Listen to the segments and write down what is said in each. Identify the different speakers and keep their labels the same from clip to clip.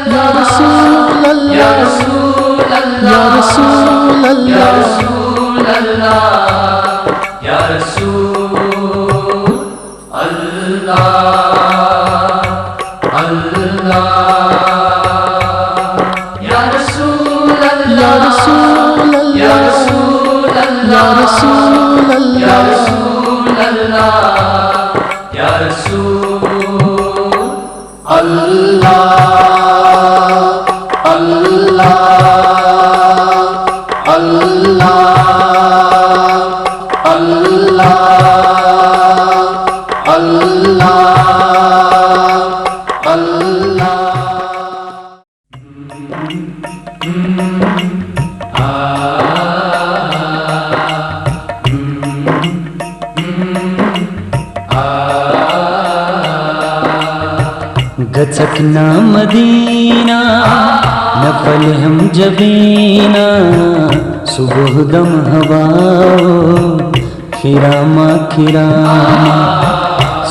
Speaker 1: या रसूल अल्लाह, या रसूल अल्लाह, या रसूल अल्लाह, या रसूल अल्लाह, अल्लाह, या रसूल अल्लाह, या रसूल अल्लाह, या रसूल अल्लाह, या रसूल अल्लाह, या रसूल अल्लाह, अल्लाह, अल्लाह, अल्लाह, अल्लाह, अल्लाह।
Speaker 2: गचकना मदीना नफल हम जबीना, सुबह दम हवाओ खिरामा खिरामा,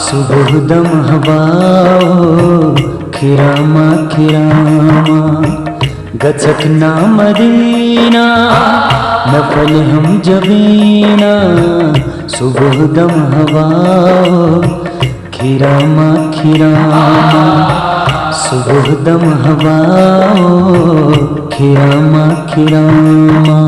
Speaker 2: सुबह दम हवाओ खिरामा खिरामा। गचकना मदीना नफल हम जबीना, सुबह दम हवाओ खिरामा खिरामा, सुबह दम हवाओ खिरामा खिरामा।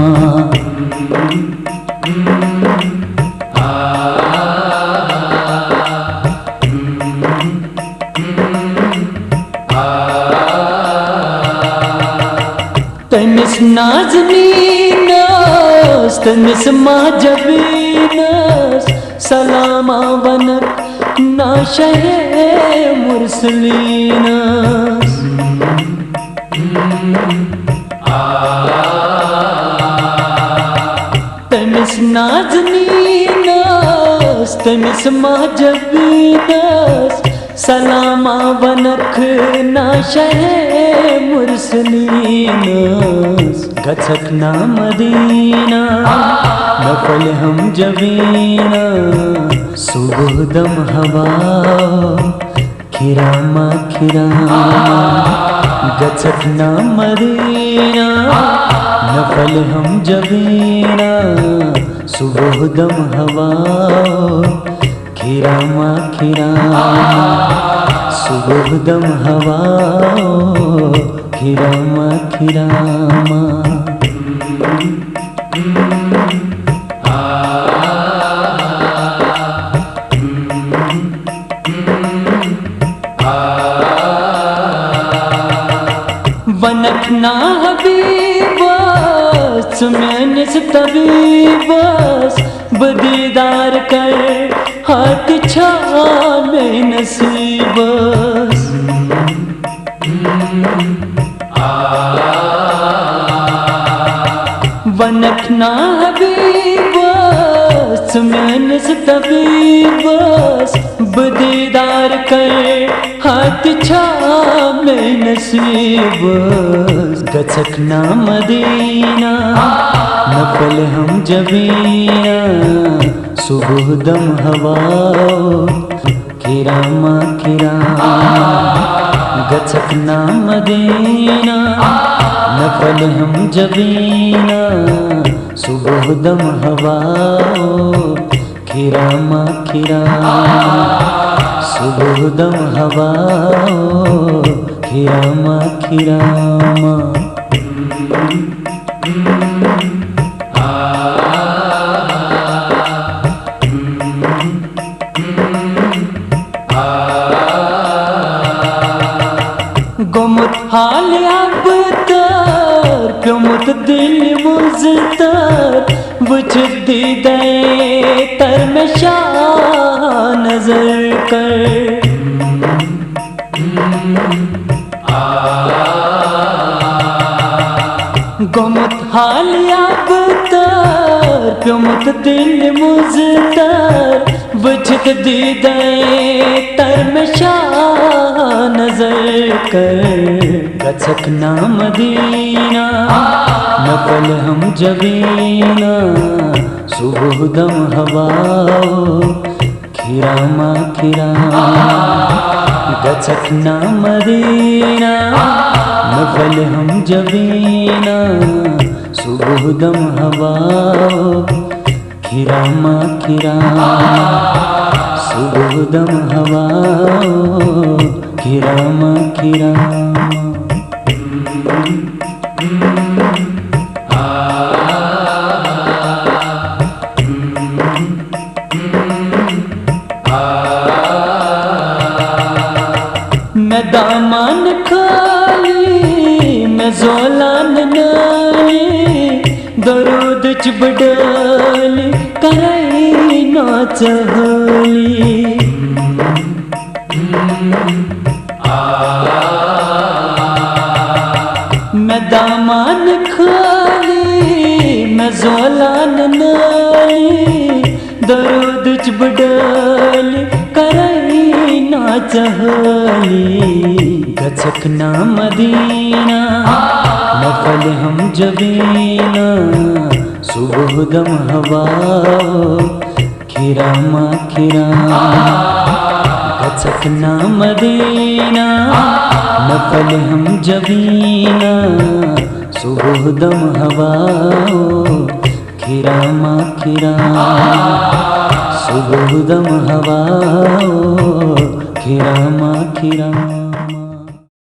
Speaker 2: तनिस नाज़नीनास तनिस माजबीनास, सलामा वनक नाशहे मुरसलीनास। तनिस नाज़नीनास तनिस माजबीनास, सलामा वनक नाशहे मुरसलीनास। गचकना मदीना नफल हम जबीना, सुबह दम हवाओ खिरामा खिरामा। गचकना मदीना नफल हम जबीना, सुबह दम हवाओ खिरामा खिरामा, सुबह दम हवाओ खिरामा खिरामा। वनकना हबीबस मैंने तबीबस, बदीदार कर हाथ छाने नसीबस। वनकना हबीबस मैंने तबीबस, बदीदार कर हाथ छाने नसीबस। गचकना मदीना नफल हम जबीना, सुबह दम हवाओ खिरामा खिरामा। गचकना मदीना नफल हम जबीना, सुबह दम हवाओ खिरामा खिरामा, सुबह दम हवाओ खिरामा खिरामा। गुमत हाल अब तर गुमत दिल मुज़तर, बुझ दीदे तर में शाह नजर कर। गुमत हाल अब तर गुमत दिल मुज़तर, बुझ दीदे तर में शाह नजर कर। गचकना मदीना नफल हम जबीना, सुबह दम हवाओ खिरामा खिरामा। गचकना मदीना महफल हम जबीना सुबह दम हवाओ खिरामा खिरामा सुबह दम हवाओ खिरामा खिरामा मैं दामन खाली मैं जोलान नाली दरूद च बडाली कराई नाच होली मैं दामन खाली मैं जोलान नाली दरूद च बडाली कराई नाच होली गचक ना मदीना महफल हम जबीना सुबह दम हवाओ खिरामा खिरामा गचक ना मदीना महफल हम जबीना सुबह दम हवाओ खिरामा खिरामा सुबह दम हवाओ खिरामा खिरामा